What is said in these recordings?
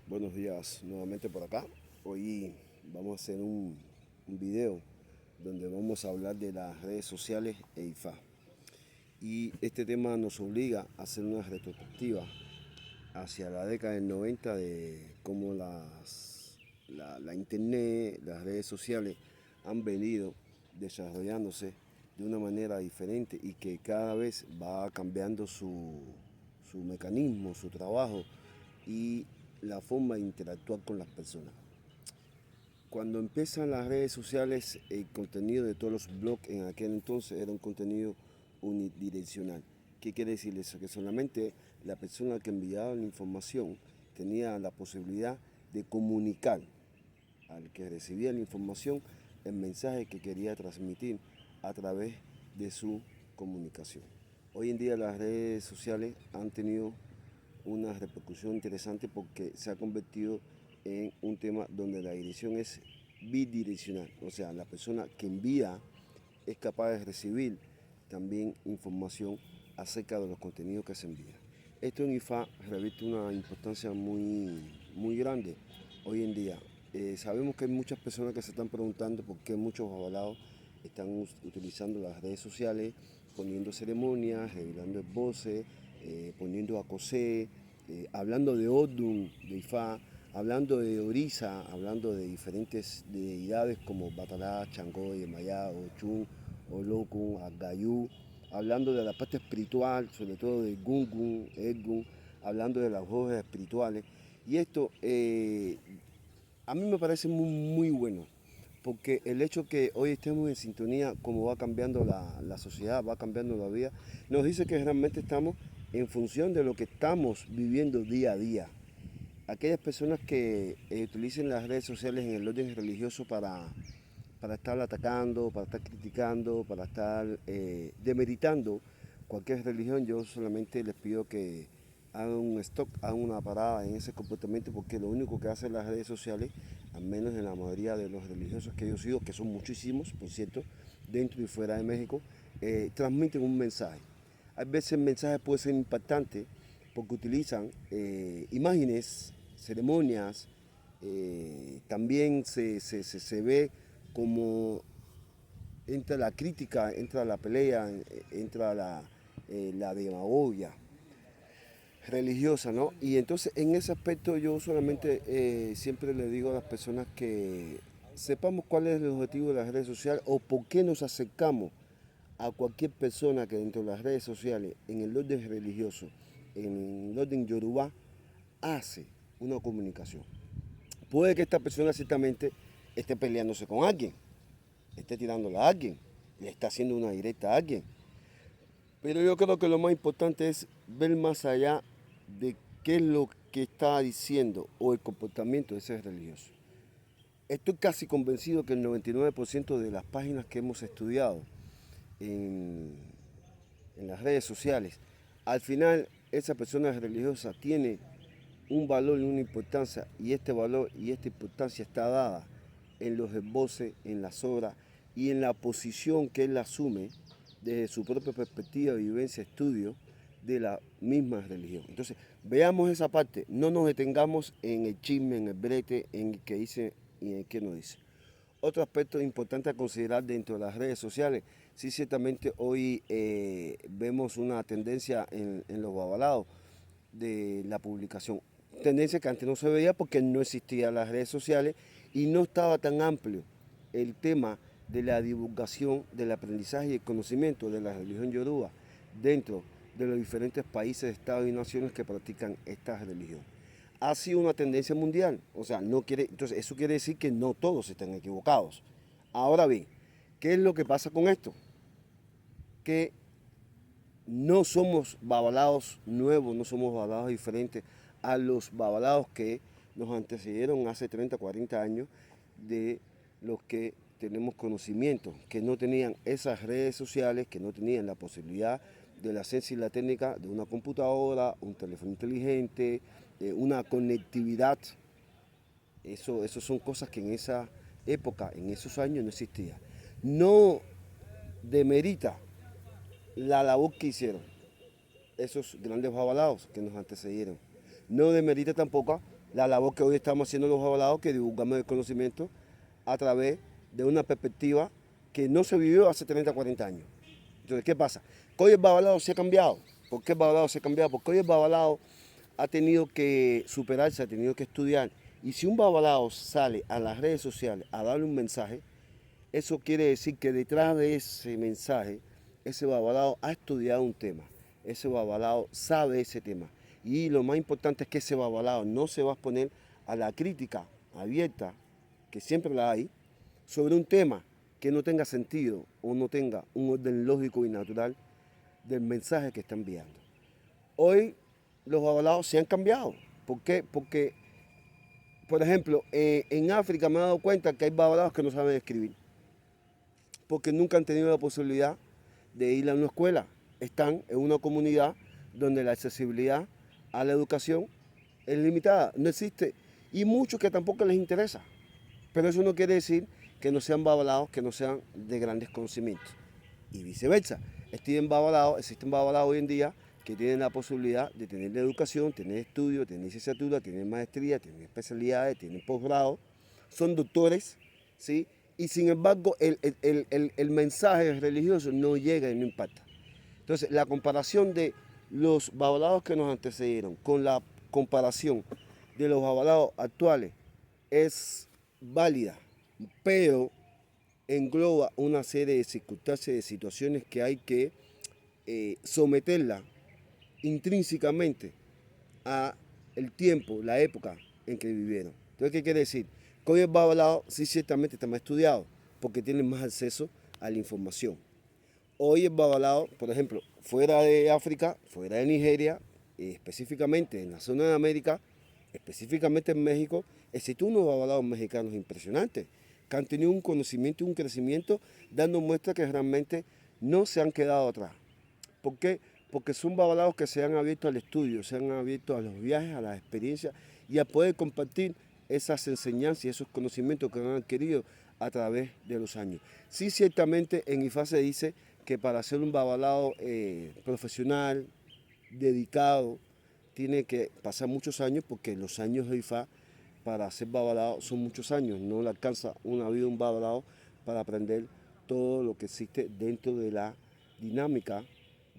Buenos días nuevamente por acá. Hoy vamos a hacer un video donde vamos a hablar de las redes sociales e IFA. Y este tema nos obliga a hacer una retrospectiva hacia la década del 90 de cómo la internet, las redes sociales han venido desarrollándose de una manera diferente y que cada vez va cambiando su mecanismo, su trabajo y la forma de interactuar con las personas. Cuando empiezan las redes sociales, el contenido de todos los blogs en aquel entonces era un contenido unidireccional. ¿Qué quiere decir eso? Que solamente la persona que enviaba la información tenía la posibilidad de comunicar al que recibía la información el mensaje que quería transmitir a través de su comunicación. Hoy en día las redes sociales han tenido una repercusión interesante porque se ha convertido en un tema donde la dirección es bidireccional, o sea, la persona que envía es capaz de recibir también información acerca de los contenidos que se envían. Esto en IFA reviste una importancia muy grande hoy en día. Sabemos que hay muchas personas que se están preguntando por qué muchos avalados están utilizando las redes sociales, poniendo ceremonias, revelando voces, poniendo a coser, hablando de Odun, de Ifá, hablando de Orisa, hablando de diferentes deidades como Batalá, Changó, Yemayá, Ochun, Olokun, Agayú, hablando de la parte espiritual, sobre todo de Gungun, Egun, hablando de las voces espirituales. Y esto a mí me parece muy bueno, porque el hecho que hoy estemos en sintonía, como va cambiando la sociedad, va cambiando la vida, nos dice que realmente estamos en función de lo que estamos viviendo día a día. Aquellas personas que utilicen las redes sociales en el orden religioso para estar atacando, para estar criticando, para estar demeritando cualquier religión, yo solamente les pido que hagan un stop, hagan una parada en ese comportamiento, porque lo único que hacen las redes sociales, al menos en la mayoría de los religiosos que yo sigo, que son muchísimos, por cierto, dentro y fuera de México, transmiten un mensaje. A veces el mensaje puede ser impactante porque utilizan imágenes, ceremonias, también se ve como entra la crítica, entra la pelea, entra la demagogia religiosa, ¿no? Y entonces en ese aspecto yo solamente siempre le digo a las personas que sepamos cuál es el objetivo de las redes sociales o por qué nos acercamos a cualquier persona que dentro de las redes sociales, en el orden religioso, en el orden yorubá, hace una comunicación. Puede que esta persona ciertamente esté peleándose con alguien, esté tirándola a alguien, le está haciendo una directa a alguien. Pero yo creo que lo más importante es ver más allá de qué es lo que está diciendo o el comportamiento de ese religioso. Estoy casi convencido que el 99% de las páginas que hemos estudiado en, en las redes sociales, al final esa persona religiosa tiene un valor y una importancia, y este valor y esta importancia está dada en los esboces, en las obras y en la posición que él asume desde su propia perspectiva, vivencia, estudio de la misma religión. Entonces, veamos esa parte, no nos detengamos en el chisme, en el brete, en el que dice y en el que no dice. Otro aspecto importante a considerar dentro de las redes sociales, sí ciertamente hoy vemos una tendencia en los avalados de la publicación. Tendencia que antes no se veía porque no existían las redes sociales y no estaba tan amplio el tema de la divulgación, del aprendizaje y el conocimiento de la religión yoruba dentro de los diferentes países, estados y naciones que practican esta religión. Ha sido una tendencia mundial, o sea, no quiere, entonces eso quiere decir que no todos están equivocados. Ahora bien, ¿qué es lo que pasa con esto? Que no somos babalaos nuevos, no somos babalaos diferentes a los babalaos que nos antecedieron hace 30, 40 años, de los que tenemos conocimiento, que no tenían esas redes sociales, que no tenían la posibilidad de la ciencia y la técnica de una computadora, un teléfono inteligente, una conectividad. Eso son cosas que en esa época, en esos años no existía. No demerita la labor que hicieron esos grandes babalaos que nos antecedieron. No demerita tampoco la labor que hoy estamos haciendo los avalados, que divulgamos el conocimiento a través de una perspectiva que no se vivió hace 30, 40 años. Entonces, ¿qué pasa? Que hoy el babalao se ha cambiado. ¿Por qué el babalao se ha cambiado? Porque hoy el babalao ha tenido que superarse, ha tenido que estudiar. Y si un babalao sale a las redes sociales a darle un mensaje, eso quiere decir que detrás de ese mensaje, ese babalao ha estudiado un tema. Ese babalao sabe ese tema. Y lo más importante es que ese babalao no se va a exponer a la crítica abierta, que siempre la hay, sobre un tema que no tenga sentido o no tenga un orden lógico y natural del mensaje que está enviando. Hoy los babalaos se han cambiado. ¿Por qué? Porque, por ejemplo, en África me he dado cuenta que hay babalaos que no saben escribir, porque nunca han tenido la posibilidad de ir a una escuela. Están en una comunidad donde la accesibilidad a la educación es limitada, no existe. Y muchos que tampoco les interesa. Pero eso no quiere decir que no sean babalaos, que no sean de grandes conocimientos. Y viceversa. Existen babalaos hoy en día que tienen la posibilidad de tener educación, tener estudios, tener licenciatura, tener maestría, tener especialidades, tener posgrado. Son doctores, ¿sí? Y sin embargo el mensaje religioso no llega y no impacta. Entonces, la comparación de los babalaos que nos antecedieron con la comparación de los babalaos actuales es válida, pero engloba una serie de circunstancias, de situaciones que hay que someterla intrínsecamente a el tiempo, la época en que vivieron. Entonces, ¿qué quiere decir? Que hoy el babalao sí ciertamente está más estudiado, porque tienen más acceso a la información. Hoy el babalao, por ejemplo, fuera de África, fuera de Nigeria, específicamente en la zona de América, específicamente en México, existen unos babalaos mexicanos impresionantes, que han tenido un conocimiento y un crecimiento, dando muestra que realmente no se han quedado atrás. ¿Por qué? Porque son babalaos que se han abierto al estudio, se han abierto a los viajes, a las experiencias y a poder compartir esas enseñanzas y esos conocimientos que han adquirido a través de los años. Sí, ciertamente en IFA se dice que para ser un babalao profesional, dedicado, tiene que pasar muchos años, porque los años de IFA para ser babalao son muchos años. No le alcanza una vida un babalao para aprender todo lo que existe dentro de la dinámica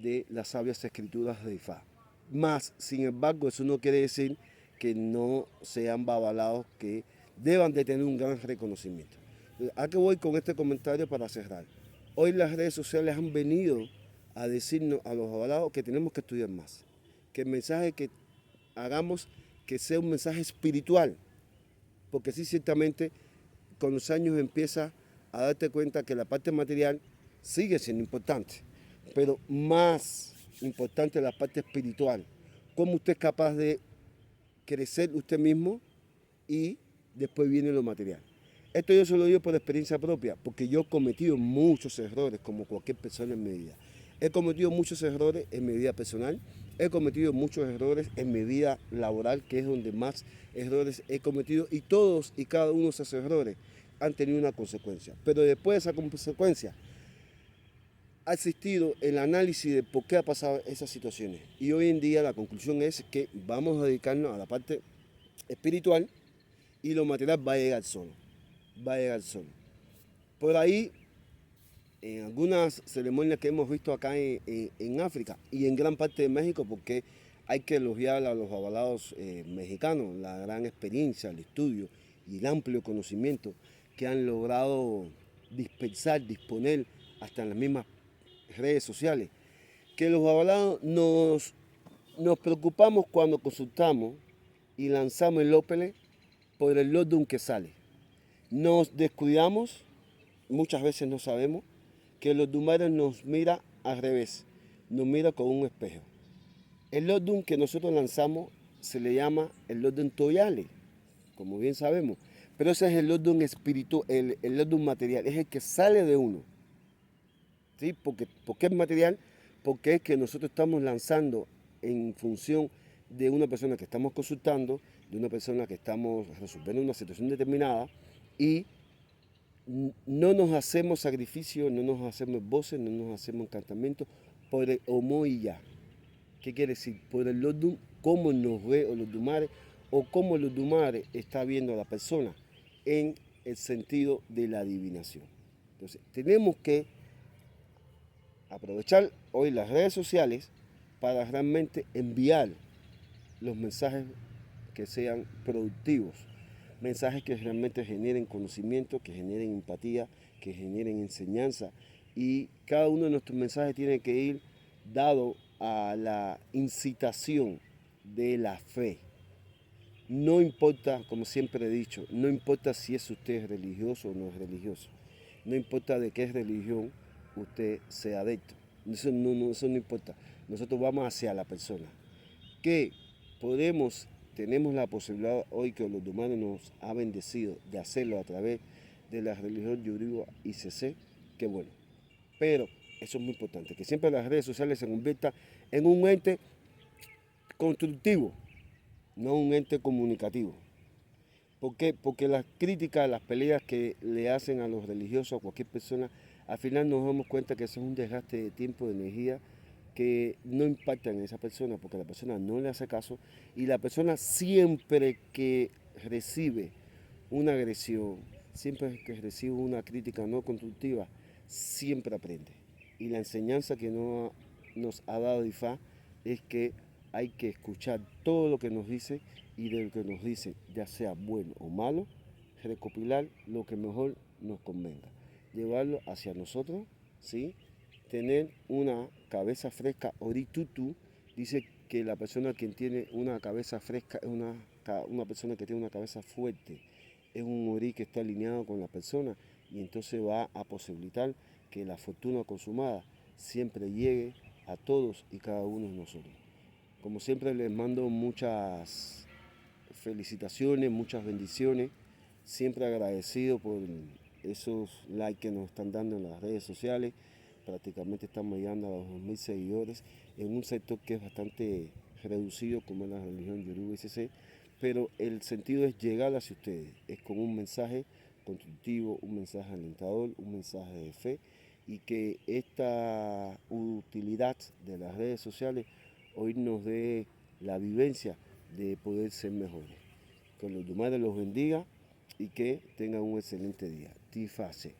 de las sabias escrituras de IFA. Más, sin embargo, eso no quiere decir que no sean babalaos que deban de tener un gran reconocimiento. ¿A qué voy con este comentario para cerrar? Hoy las redes sociales han venido a decirnos a los babalaos que tenemos que estudiar más, que el mensaje que hagamos que sea un mensaje espiritual, porque sí, ciertamente con los años empieza a darte cuenta que la parte material sigue siendo importante, pero más importante es la parte espiritual. Cómo usted es capaz de crecer usted mismo y después viene lo material. Esto yo se lo digo por experiencia propia, porque yo he cometido muchos errores como cualquier persona en mi vida. He cometido muchos errores en mi vida personal, he cometido muchos errores en mi vida laboral, que es donde más errores he cometido, y todos y cada uno de esos errores han tenido una consecuencia. Pero después de esa consecuencia ha existido el análisis de por qué ha pasado esas situaciones. Y hoy en día la conclusión es que vamos a dedicarnos a la parte espiritual y lo material va a llegar solo. Va a llegar solo. Por ahí, en algunas ceremonias que hemos visto acá en África y en gran parte de México, porque hay que elogiar a los babalaos mexicanos, la gran experiencia, el estudio y el amplio conocimiento que han logrado dispersar, disponer hasta en las mismas redes sociales, que los babalaos nos preocupamos cuando consultamos y lanzamos el ópele por el lockdown que sale. Nos descuidamos, muchas veces no sabemos, que los dumares nos mira al revés, nos mira con un espejo. El lockdown que nosotros lanzamos se le llama el lockdown toyale, como bien sabemos, pero ese es el lockdown espiritual, el lockdown material, es el que sale de uno. ¿Sí? ¿Por qué es material? Porque es que nosotros estamos lanzando en función de una persona que estamos consultando, de una persona que estamos resolviendo una situación determinada, y no nos hacemos sacrificios, no nos hacemos voces, no nos hacemos encantamientos por el Omoya. ¿Qué quiere decir? Por el Lodum, cómo nos ve o los Dumares, o cómo los Dumares está viendo a la persona en el sentido de la adivinación. Entonces, tenemos que aprovechar hoy las redes sociales para realmente enviar los mensajes que sean productivos, mensajes que realmente generen conocimiento, que generen empatía, que generen enseñanza. Y cada uno de nuestros mensajes tiene que ir dado a la incitación de la fe. No importa, como siempre he dicho, no importa si es usted religioso o no es religioso. No importa de qué religión usted sea adepto. Eso no importa. Nosotros vamos hacia la persona. Que tenemos la posibilidad hoy que los humanos nos ha bendecido de hacerlo a través de la religión Yoruba ICC, que bueno. Pero eso es muy importante, que siempre las redes sociales se conviertan en un ente constructivo, no un ente comunicativo. ¿Por qué? Porque las críticas, las peleas que le hacen a los religiosos, a cualquier persona, al final nos damos cuenta que eso es un desgaste de tiempo, de energía, que no impacta en esa persona, porque la persona no le hace caso y la persona siempre que recibe una agresión, siempre que recibe una crítica no constructiva, siempre aprende. Y la enseñanza que nos ha dado IFA es que hay que escuchar todo lo que nos dice y de lo que nos dice, ya sea bueno o malo, recopilar lo que mejor nos convenga, llevarlo hacia nosotros, ¿sí? Tener una cabeza fresca. Oritutu dice que la persona que tiene una cabeza fresca es una persona que tiene una cabeza fuerte, es un orí que está alineado con la persona y entonces va a posibilitar que la fortuna consumada siempre llegue a todos y cada uno de nosotros. Como siempre les mando muchas felicitaciones, muchas bendiciones, siempre agradecido por esos likes que nos están dando en las redes sociales. Prácticamente estamos llegando a los 2.000 seguidores en un sector que es bastante reducido como es la religión Yoruba ICC, pero el sentido es llegar hacia ustedes, es con un mensaje constructivo, un mensaje alentador, un mensaje de fe y que esta utilidad de las redes sociales hoy nos dé la vivencia de poder ser mejores. Que los Dumares los bendiga y que tengan un excelente día. Tifase.